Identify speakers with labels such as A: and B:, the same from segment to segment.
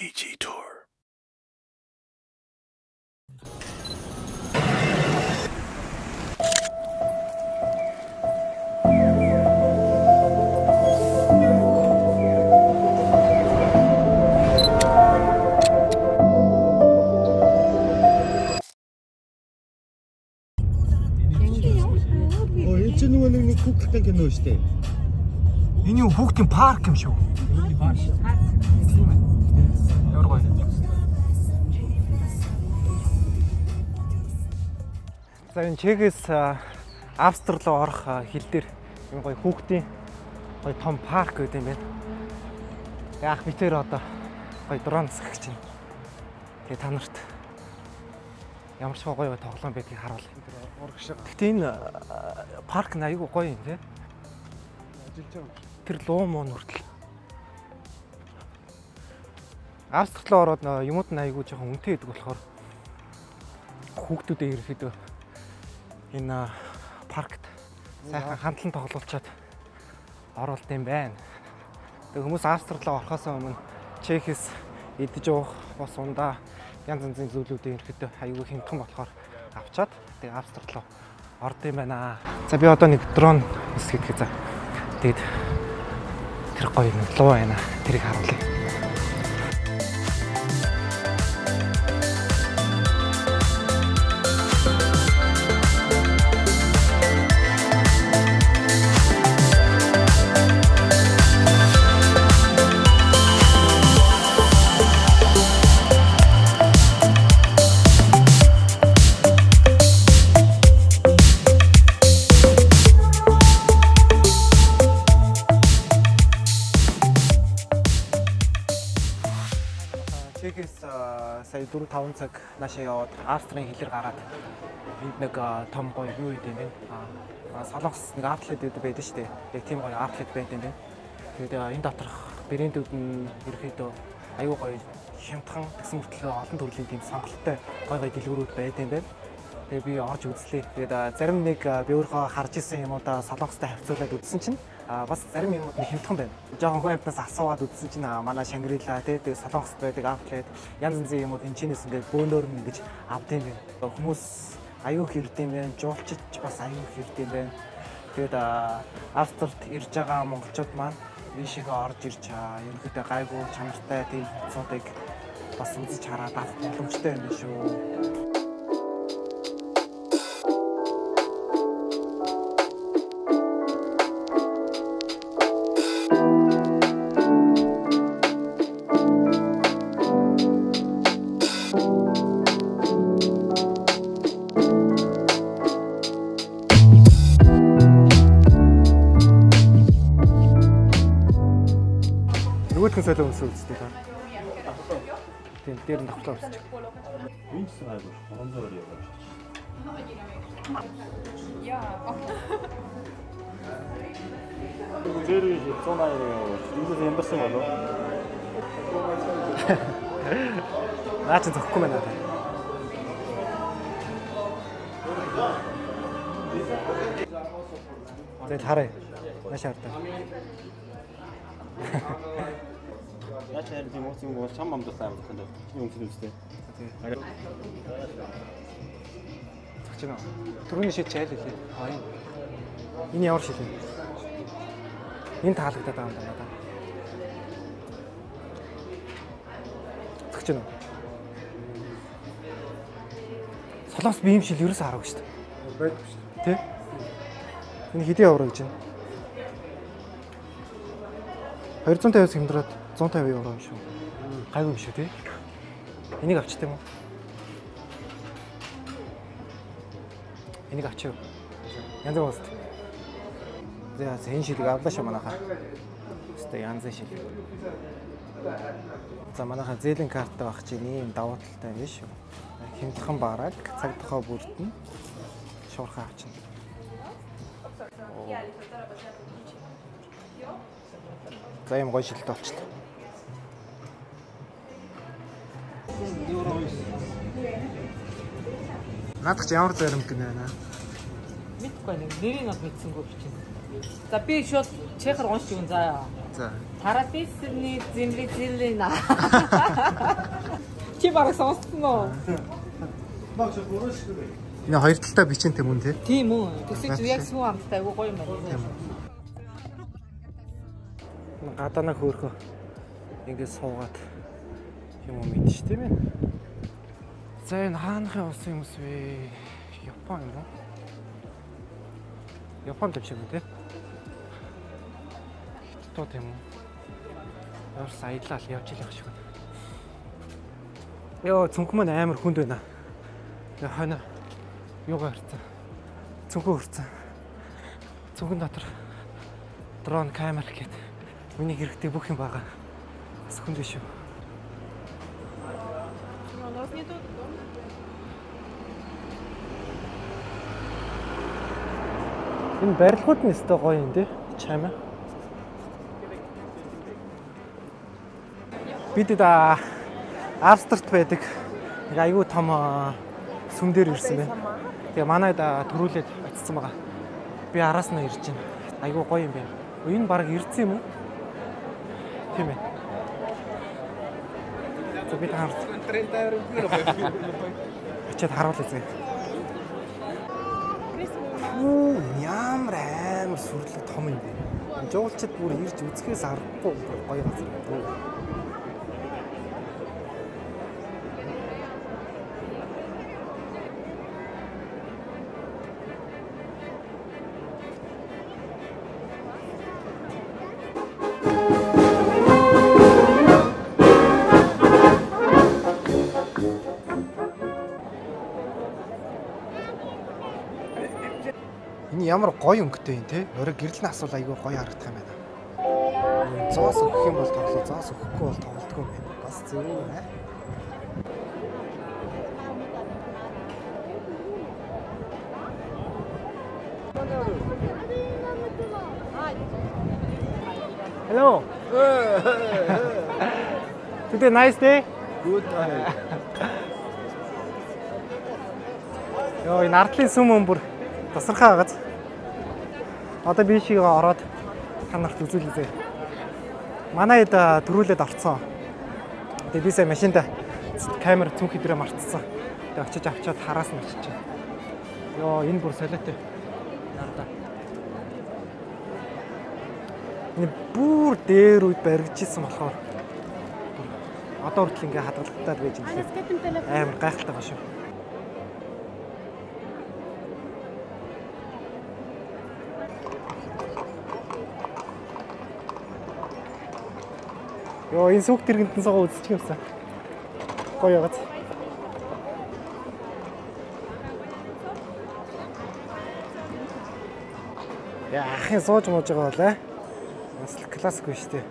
A: PG Tour.
B: Чи нэг хүүхдтэй кино штэ.
C: Энэ юу хүүхдийн парк юм шүү. Хүүхдийн парк. Тийм ээ. Ямар гоё. За энэ Чехээс Австрали руу орох хил дээр энэ гоё хүүхдийн гоё том парк гэдэг юм байна. Яг битээр одоо гоё дрон засгаж байна. Тэгээ та нарт ямар ч гоё тоглоом байдгийг харуул. Гэхдээ энэ парк нь аюу гоё юм тий. Ажиллаж байгаа. Тэр луу муу нүртэл. Австрали ороод юмуд нь аюу жоохон үнэтэй гэдэг болохоор хүүхдүүдээ ерөөхдөө энэ паркт сайхан хандлан тоглуулчаад оруулт юм байна. Тэгээ хүмүүс Австрали орохоос өмнө Чехээс идэж уух, бос ундаа янз янзын зүйлүүдээ ерөөхдөө аюу хямдхан болохоор авчаад тэгээ Австрали руу орд юм байна. За би одоо нэг дрон хэсгийг за. Тэгээд тэр гоё юм луу байна. Тэрийг харуулъя. Чехээс сая 4-5 цаг наашаа яваад Австрийн хилээр гараад энд нэг том гоё юу гэдэг юм бэ? Солонгос нэг аутлет байдаг шүү дээ. Яг тийм гоё аутлет байдаг юм байна. Тэгээд энэ доторх брэндүүд нь ерөөхдөө аюу гоё хямдхан гэсэн мөртлөө олон төрлийн тийм сонголттой гоё дэлгүүрүүд байдаг юм байна. Тэгээд би орж үзлээ. Тэгээд зарим нэг би өөрөө харж исэн юмудаа солонгостой хавцуулаад үзсэн чинь бас зарим юмуд нэг хямдхан байна. Жохон хүн амтнаас асуугаад үзсэн чинь манай Шангрила тэгээд солонгост байдаг аутлет янз янзын юмуд энэ чинээс ингээд бөөнөр нь ингэж авд юм байна. Хүмүүс аюу хэрдэм байна. Жуулчид бас аюу хэрдэм байна. Тэгээд Австралид ирж байгаа монголчууд маань ийшээгээ орж ирж ерөнхийдөө гайгүй чанартай тийм цуудыг бас үзэж хараад авах боломжтой юм шүү. Нөгөөдхөн солио өмсөө үзтээ та. Тийм дээр нь давхлаа өмсөж.
A: Энэ ч айгүй хоромзоор яваад байна.
D: Яа.
A: Зэрэг 180 яваад. Энэ ямарсан болов?
C: Наа чи зөхгүй байна даа. Тэгэл харъя. Нааш хартаа.
A: Яаж харин тийм уус юм бол чам амдаас амар тохиолдод. Чиний өмсөл үстэй.
C: Зогч гоо. Түрүүний шил чайл лээ. Энэ ямар шил вэ? Энэ таалагдаад байгаа юм даа надад. Зогч гоо. Солонгос би юм шил ерөөсөө хараагүй шүү дээ.
B: Байдгүй шүү дээ.
C: Тэ? Энэ хэдийн евро гэж байна? 250-аас хэмдрээд 150 евро юм шүү. Гайгүй юм шүү тий. Энийг авчт юм уу? Энийг авчих юу? Янз бүр уст. За энэ шилийг авлаа шүү манайхаа. Өстой янз шил. За манайхаа зээлийн карттай байх чинь ийм давуу талтай юм шүү. Хямдхан бараг, цаг тухай бүрдэн шуурхаа авчна. За юм гоё шилтэй болчихлоо. Наадах чи ямар зарим гэнэ байна?
D: Мэдгүй нэг нэрийг нь мэдсэнгүй бичсэн. За би шууд чехаар уншиж өгөн заа.
C: За.
D: Парадисны зэмлэжлэна. Чи бараг сонссон уу?
C: Энэ хоёр талтай бичэнтэй мөн тий.
D: Тийм үү. Тэгсэн чи яг сүү амттай айгуу гоё юм байна.
C: Гадаанаа хөөрхөө ингээд суугаад юм мэдчих тийм ээ. За энэ хаанхын улс юм бэ? Япон юм уу? Японд л шиг үү те? Хятад юм уу? Орос аялал явж илэх шиг байна. Йоо цүнх маань амар хүнд байна. Хойно юугаар харцсан. Цүнхөө хөрцөн. Цүнхэн дотор дрон камер гэд миний хэрэгтэй бүх юм байгаа. Бас хүнд биш үү? Энэ барилгууд нь өстой гоё юм тий. Чамаа. Бид Австрт байдаг. Нэг айгүй том сүм дээр ирсэн байна. Тэгээ манайд төрүүлээд очсон байгаа. Би араас нь ирж байна. Айгүй гоё юм байна. Энэ баг ирсэн юм уу? Тийм ээ. За бид харж. Очоод харуул үзье. Ямар амар сүрлэг том юм бэ. Жуулчид бүр ирж үзэхээс аргагүй гоё газар байна. Энэ ямар гоё өнгөтэй юм те. Орой гэрэл нь асуул айгүй гоё харагдах юм байна. Зоос өгөх юм бол тоглоо, зоос өгөхгүй бол тоглолтгүй юм байна. Бас зөв ээ. Hello. Today nice day.
B: Good day.
C: Йоо энэ ардлын сүм өмбөр тасархаа газ. Одоо би шигээ ороод та нарт үзүүлээ. Манайд төрүүлээд орцсон. Тэгээ би сая машинд камер цүнх идрээ мартсан. Тэгээ очиж авчаад хараас нь очиж. Йоо энэ бүр солиотой. Ярда. Энэ бүр дээр үед баригдчихсан болохоор одоо хүртэл ингээ хадгалагдаад байж байгаа. Амар гайхалтай байна шүү. Йоо энэ сүх тэрэгэнтэн суугаа үзчих юмсан. Гоё яагаад. Яахын сууж мууж байгаа болоо. Бас классик биш үү?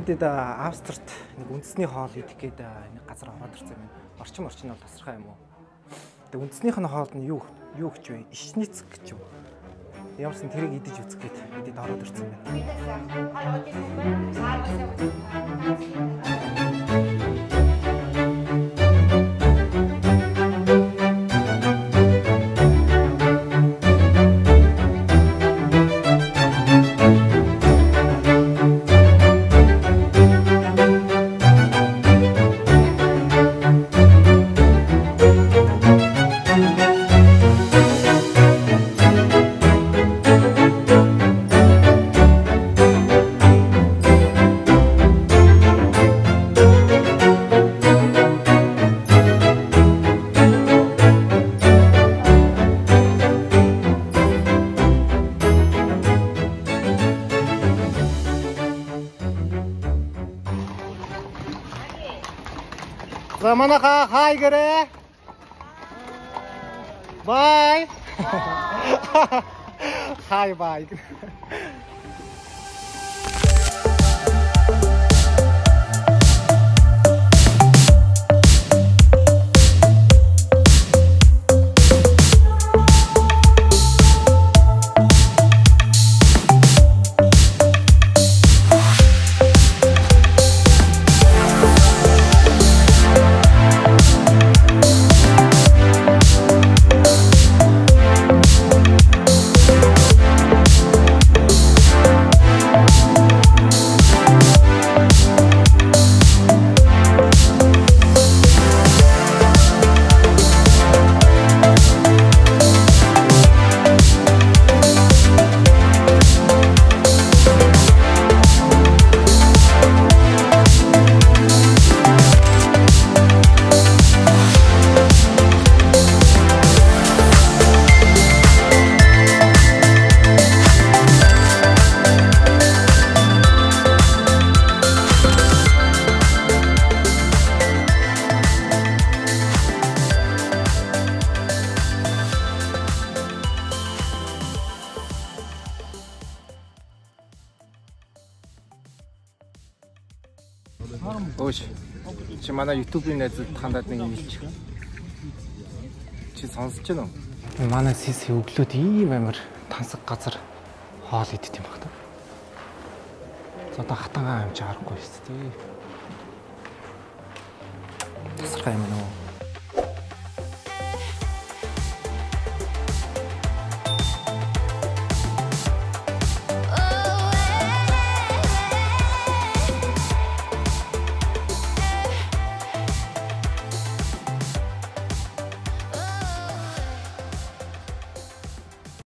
C: надад Австрт нэг үндэсний хоол идэх гээд нэг газар ороод ирсэн юм. Орчин бол тасархай юм уу? Тэгээ үндэснийх нь хоол нь юу гэж вэ? Ишниц гэж юу? Ямарсан тэрийг идэж үзэх гээд идээд ороод ирсэн байна. За манайха хай гэрээ. Бай. Хай бай. Өөш. Чи манай YouTube-ийн найзууд хандаад нэг хэлчих. Чи сонсож байна уу? Манай сис өглөөд ийм амар тансаг газар хоол идэх юм баг та. За одоо хатангаа амж харахгүй шүү дээ. Тасархай юм уу?